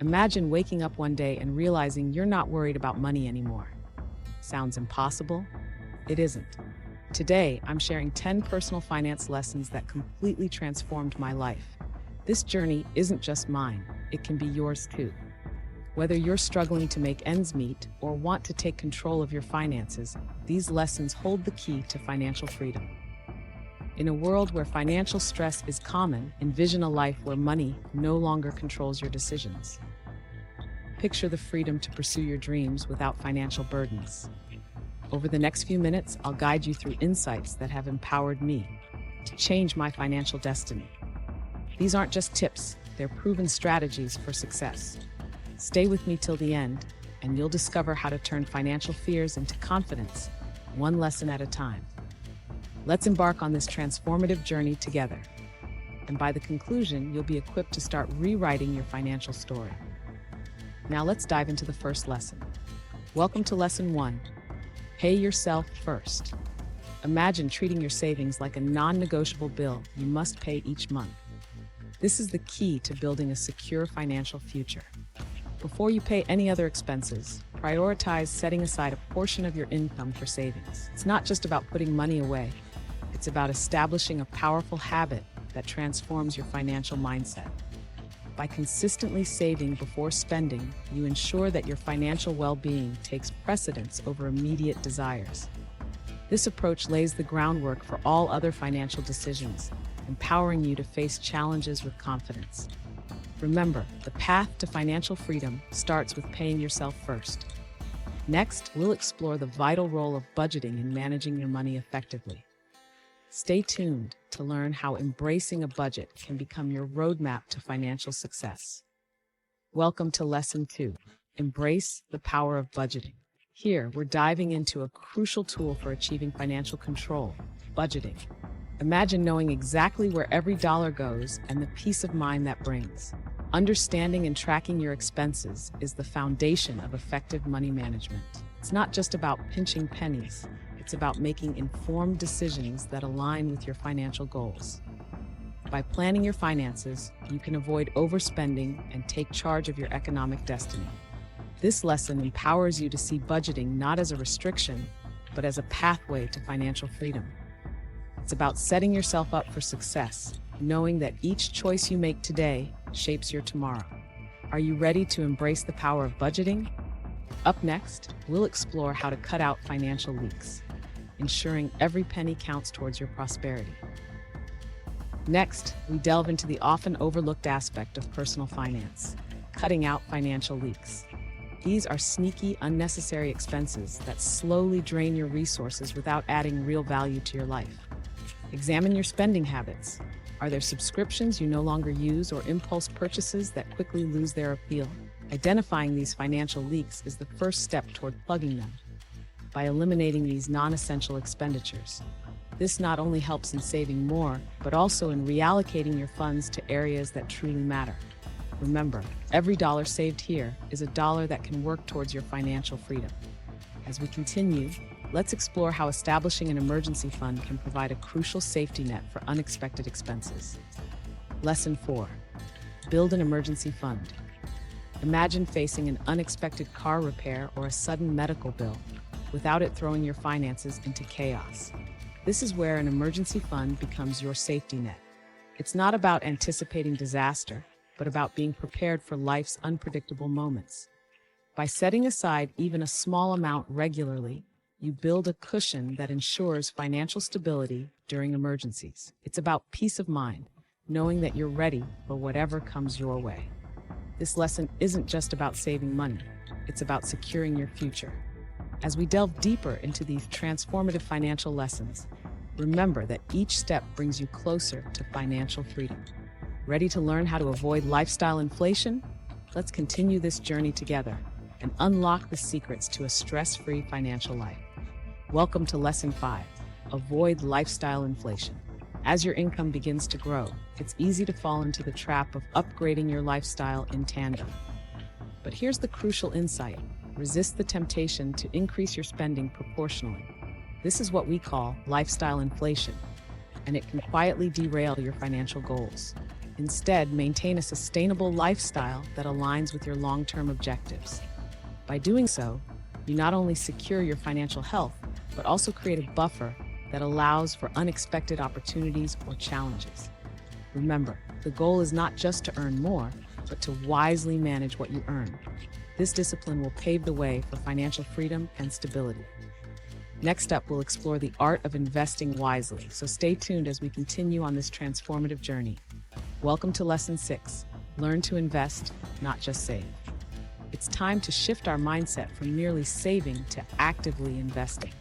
Imagine waking up one day and realizing you're not worried about money anymore. Sounds impossible? It isn't. Today, I'm sharing 10 personal finance lessons that completely transformed my life. This journey isn't just mine, it can be yours too. Whether you're struggling to make ends meet or want to take control of your finances, these lessons hold the key to financial freedom. In a world where financial stress is common, envision a life where money no longer controls your decisions. Picture the freedom to pursue your dreams without financial burdens. Over the next few minutes, I'll guide you through insights that have empowered me to change my financial destiny. These aren't just tips, they're proven strategies for success. Stay with me till the end, and you'll discover how to turn financial fears into confidence, one lesson at a time. Let's embark on this transformative journey together. And by the conclusion, you'll be equipped to start rewriting your financial story. Now let's dive into the first lesson. Welcome to Lesson 1. Pay yourself first. Imagine treating your savings like a non-negotiable bill you must pay each month. This is the key to building a secure financial future. Before you pay any other expenses, prioritize setting aside a portion of your income for savings. It's not just about putting money away. It's about establishing a powerful habit that transforms your financial mindset. By consistently saving before spending, you ensure that your financial well-being takes precedence over immediate desires. This approach lays the groundwork for all other financial decisions, empowering you to face challenges with confidence. Remember, the path to financial freedom starts with paying yourself first. Next, we'll explore the vital role of budgeting in managing your money effectively. Stay tuned to learn how embracing a budget can become your roadmap to financial success. Welcome to Lesson 2. Embrace the power of budgeting. Here, we're diving into a crucial tool for achieving financial control, budgeting. Imagine knowing exactly where every dollar goes and the peace of mind that brings. Understanding and tracking your expenses is the foundation of effective money management. It's not just about pinching pennies. It's about making informed decisions that align with your financial goals. By planning your finances, you can avoid overspending and take charge of your economic destiny. This lesson empowers you to see budgeting not as a restriction, but as a pathway to financial freedom. It's about setting yourself up for success, knowing that each choice you make today shapes your tomorrow. Are you ready to embrace the power of budgeting? Up next, we'll explore how to cut out financial leaks, ensuring every penny counts towards your prosperity. Next, we delve into the often overlooked aspect of personal finance, cutting out financial leaks. These are sneaky, unnecessary expenses that slowly drain your resources without adding real value to your life. Examine your spending habits. Are there subscriptions you no longer use or impulse purchases that quickly lose their appeal? Identifying these financial leaks is the first step toward plugging them. By eliminating these non-essential expenditures, this not only helps in saving more, but also in reallocating your funds to areas that truly matter. Remember, every dollar saved here is a dollar that can work towards your financial freedom. As we continue, let's explore how establishing an emergency fund can provide a crucial safety net for unexpected expenses. Lesson 4. Build an emergency fund. Imagine facing an unexpected car repair or a sudden medical bill without it throwing your finances into chaos. This is where an emergency fund becomes your safety net. It's not about anticipating disaster, but about being prepared for life's unpredictable moments. By setting aside even a small amount regularly, you build a cushion that ensures financial stability during emergencies. It's about peace of mind, knowing that you're ready for whatever comes your way. This lesson isn't just about saving money, it's about securing your future. As we delve deeper into these transformative financial lessons, remember that each step brings you closer to financial freedom. Ready to learn how to avoid lifestyle inflation? Let's continue this journey together and unlock the secrets to a stress-free financial life. Welcome to Lesson 5. Avoid lifestyle inflation. As your income begins to grow, it's easy to fall into the trap of upgrading your lifestyle in tandem. But here's the crucial insight. Resist the temptation to increase your spending proportionally. This is what we call lifestyle inflation, and it can quietly derail your financial goals. Instead, maintain a sustainable lifestyle that aligns with your long-term objectives. By doing so, you not only secure your financial health, but also create a buffer that allows for unexpected opportunities or challenges. Remember, the goal is not just to earn more, but to wisely manage what you earn. This discipline will pave the way for financial freedom and stability. Next up, we'll explore the art of investing wisely, so stay tuned as we continue on this transformative journey. Welcome to Lesson 6, Learn to Invest, Not Just Save. It's time to shift our mindset from merely saving to actively investing.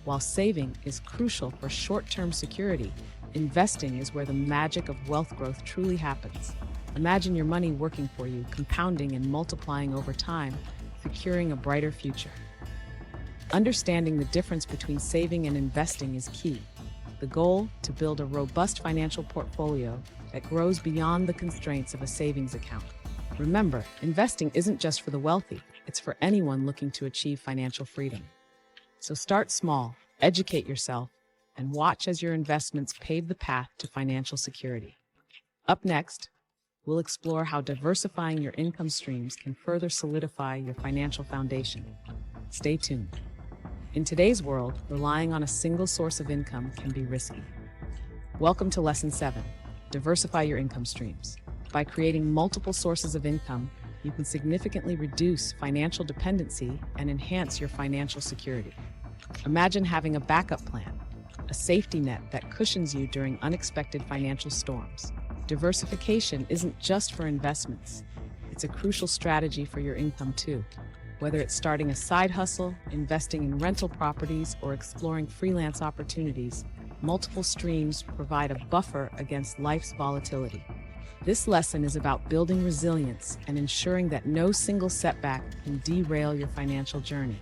While saving is crucial for short-term security, investing is where the magic of wealth growth truly happens. Imagine your money working for you, compounding and multiplying over time, securing a brighter future. Understanding the difference between saving and investing is key. The goal, to build a robust financial portfolio that grows beyond the constraints of a savings account. Remember, investing isn't just for the wealthy, it's for anyone looking to achieve financial freedom. So start small, educate yourself, and watch as your investments pave the path to financial security. Up next, we'll explore how diversifying your income streams can further solidify your financial foundation. Stay tuned. In today's world, relying on a single source of income can be risky. Welcome to Lesson 7, Diversify your income streams. By creating multiple sources of income, you can significantly reduce financial dependency and enhance your financial security. Imagine having a backup plan, a safety net that cushions you during unexpected financial storms. Diversification isn't just for investments. It's a crucial strategy for your income too. Whether it's starting a side hustle, investing in rental properties, or exploring freelance opportunities, multiple streams provide a buffer against life's volatility. This lesson is about building resilience and ensuring that no single setback can derail your financial journey.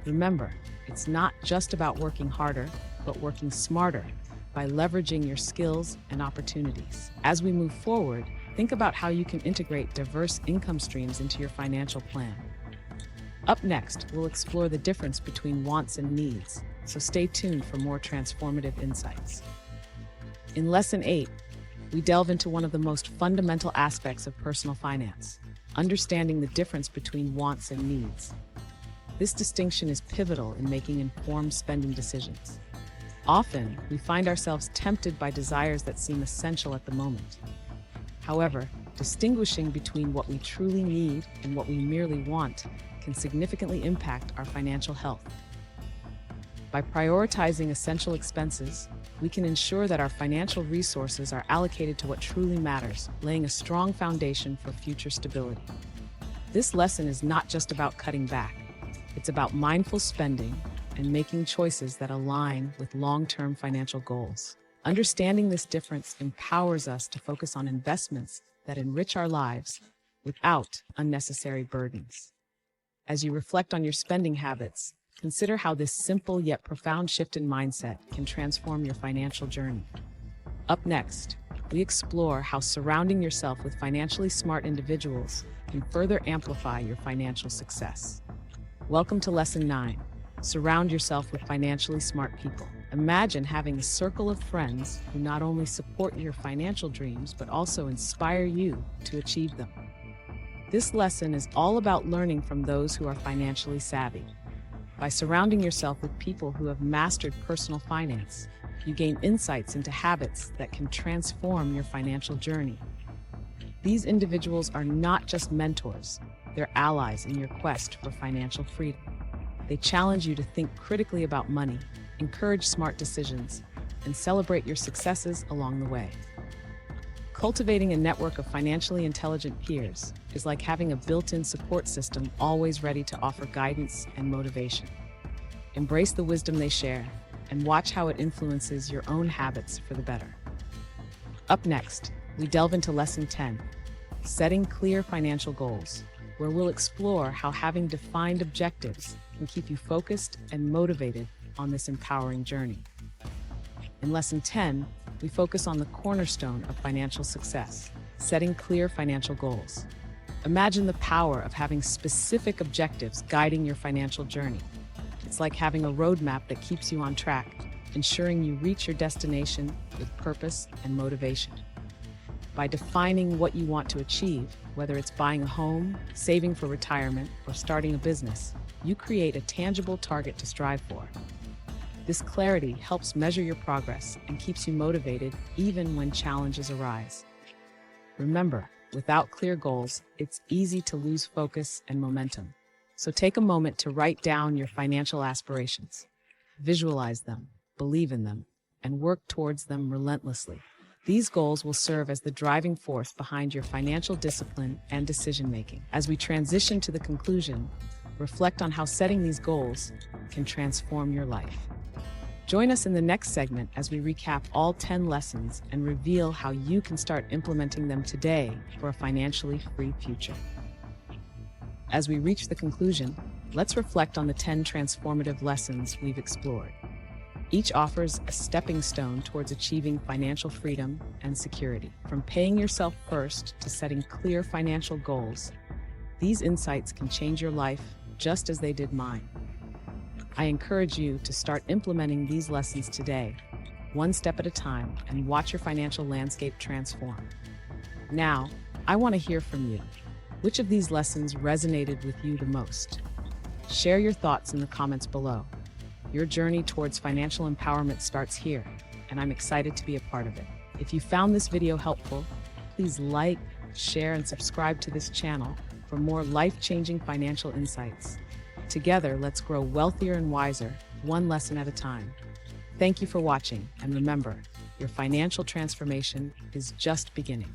Remember, it's not just about working harder, but working smarter by leveraging your skills and opportunities. As we move forward, think about how you can integrate diverse income streams into your financial plan. Up next, we'll explore the difference between wants and needs, so stay tuned for more transformative insights. In Lesson 8, we delve into one of the most fundamental aspects of personal finance, understanding the difference between wants and needs. This distinction is pivotal in making informed spending decisions. Often, we find ourselves tempted by desires that seem essential at the moment. However, distinguishing between what we truly need and what we merely want can significantly impact our financial health. By prioritizing essential expenses, we can ensure that our financial resources are allocated to what truly matters, laying a strong foundation for future stability. This lesson is not just about cutting back. It's about mindful spending and making choices that align with long-term financial goals. Understanding this difference empowers us to focus on investments that enrich our lives without unnecessary burdens. As you reflect on your spending habits, consider how this simple yet profound shift in mindset can transform your financial journey. Up next, we explore how surrounding yourself with financially smart individuals can further amplify your financial success. Welcome to Lesson 9, Surround yourself with financially smart people. Imagine having a circle of friends who not only support your financial dreams, but also inspire you to achieve them. This lesson is all about learning from those who are financially savvy. By surrounding yourself with people who have mastered personal finance, you gain insights into habits that can transform your financial journey. These individuals are not just mentors, they're allies in your quest for financial freedom. They challenge you to think critically about money, encourage smart decisions, and celebrate your successes along the way. Cultivating a network of financially intelligent peers is like having a built-in support system always ready to offer guidance and motivation. Embrace the wisdom they share and watch how it influences your own habits for the better. Up next, we delve into Lesson 10, Setting Clear Financial Goals, where we'll explore how having defined objectives can keep you focused and motivated on this empowering journey. In Lesson 10, we focus on the cornerstone of financial success, setting clear financial goals. Imagine the power of having specific objectives guiding your financial journey. It's like having a roadmap that keeps you on track, ensuring you reach your destination with purpose and motivation. By defining what you want to achieve, whether it's buying a home, saving for retirement, or starting a business, you create a tangible target to strive for. This clarity helps measure your progress and keeps you motivated even when challenges arise. Remember, without clear goals, it's easy to lose focus and momentum. So take a moment to write down your financial aspirations. Visualize them, believe in them, and work towards them relentlessly. These goals will serve as the driving force behind your financial discipline and decision-making. As we transition to the conclusion, reflect on how setting these goals can transform your life. Join us in the next segment as we recap all 10 lessons and reveal how you can start implementing them today for a financially free future. As we reach the conclusion, let's reflect on the 10 transformative lessons we've explored. Each offers a stepping stone towards achieving financial freedom and security. From paying yourself first to setting clear financial goals, these insights can change your life just as they did mine. I encourage you to start implementing these lessons today, one step at a time, and watch your financial landscape transform. Now, I want to hear from you. Which of these lessons resonated with you the most? Share your thoughts in the comments below. Your journey towards financial empowerment starts here, and I'm excited to be a part of it. If you found this video helpful, please like, share, and subscribe to this channel for more life-changing financial insights. Together, let's grow wealthier and wiser, one lesson at a time. Thank you for watching, and remember, your financial transformation is just beginning.